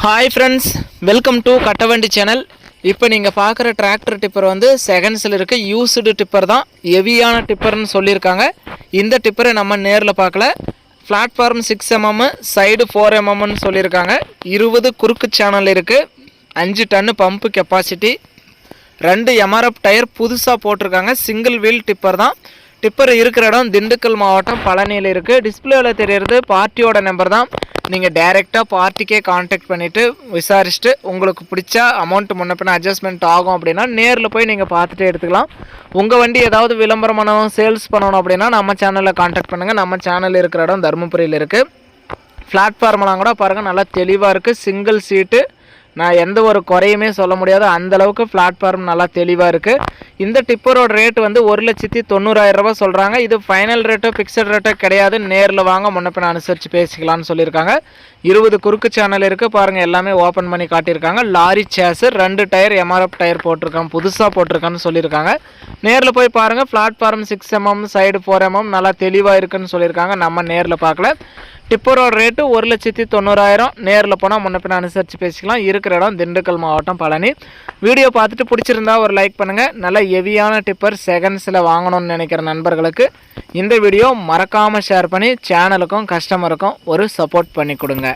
Hi friends, welcome to Kattavandi channel. இப்போ நீங்கள் பார்க்குற டிராக்டர் டிப்பர் வந்து செகண்ட்ஸில் இருக்க யூஸ்டு டிப்பர் தான். ஹெவியான டிப்பர்னு சொல்லியிருக்காங்க. இந்த டிப்பரை நம்ம நேரில் பார்க்கல. பிளாட்ஃபார்ம் 6 mm, சைடு 4 mmன்னு சொல்லியிருக்காங்க. 20 குறுக்கு சேனல் இருக்குது. 5 டன்னு பம்பு கெப்பாசிட்டி. 2 MRF டயர் புதுசாக போட்டிருக்காங்க. சிங்கிள் வீல் டிப்பர் தான். டிப்பர் இருக்கிற இடம் திண்டுக்கல் மாவட்டம் பழனியில் இருக்குது. டிஸ்பிளேவில் தெரியறது பார்ட்டியோட நம்பர் தான். நீங்கள் டைரெக்டாக பார்ட்டிக்கே கான்டாக்ட் பண்ணிவிட்டு விசாரிச்சுட்டு உங்களுக்கு பிடிச்சா அமௌண்ட் முன்ன பின்ன அட்ஜஸ்ட்மெண்ட் ஆகும் அப்படின்னா நேரில் போய் நீங்கள் பார்த்துட்டு எடுத்துக்கலாம். உங்கள் வண்டி ஏதாவது விளம்பரம் பண்ணணும், சேல்ஸ் பண்ணணும் அப்படின்னா நம்ம சேனலில் கான்டாக்ட் பண்ணுங்கள். நம்ம சேனல் இருக்கிற இடம் தருமபுரியில் இருக்குது. பிளாட்ஃபார்ம்லாம் கூட பாருங்கள், நல்லா தெளிவாக இருக்குது. சிங்கிள் சீட்டு. நான் எந்த ஒரு குறையுமே சொல்ல முடியாது, அந்தளவுக்கு பிளாட்ஃபார்ம் நல்லா தெளிவாக இருக்குது. இந்த டிப்பரோட ரேட் வந்து 1,90,000 ரூபா சொல்கிறாங்க. இது ஃபைனல் ரேட்டோ ஃபிக்ஸட் ரேட்டோ கிடையாது. நேரில் வாங்க, முன்னப்பின அனுசரித்து பேசிக்கலாம்னு சொல்லியிருக்காங்க. 20 குறுக்கு சேனல் இருக்குது பாருங்கள், எல்லாமே ஓப்பன் பண்ணி காட்டியிருக்காங்க. Lorry chassis, 2 tyre MRF tyre போட்டிருக்காங்க, புதுசாக போட்டிருக்கான்னு சொல்லியிருக்காங்க. நேரில் போய் பாருங்கள். பிளாட்ஃபார்ம் 6 mm, சைடு 4 mm நல்லா தெளிவாக இருக்குன்னு சொல்லியிருக்காங்க. நம்ம நேரில் பார்க்கல. டிப்பரோட ரேட்டு 1,90,000. நேரில் போனால் முன்னப்பின அனுசரித்து பேசிக்கலாம். இருக்கிற இடம் திண்டுக்கல் மாவட்டம் பழனி. வீடியோ பார்த்துட்டு பிடிச்சிருந்தா ஒரு லைக் பண்ணுங்கள். நல்ல ஹெவியான டிப்பர் செகண்ட்ஸில் வாங்கணும்னு நினைக்கிற நண்பர்களுக்கு இந்த வீடியோ மறக்காமல் ஷேர் பண்ணி சேனலுக்கும் கஸ்டமருக்கும் ஒரு சப்போர்ட் பண்ணி கொடுங்க.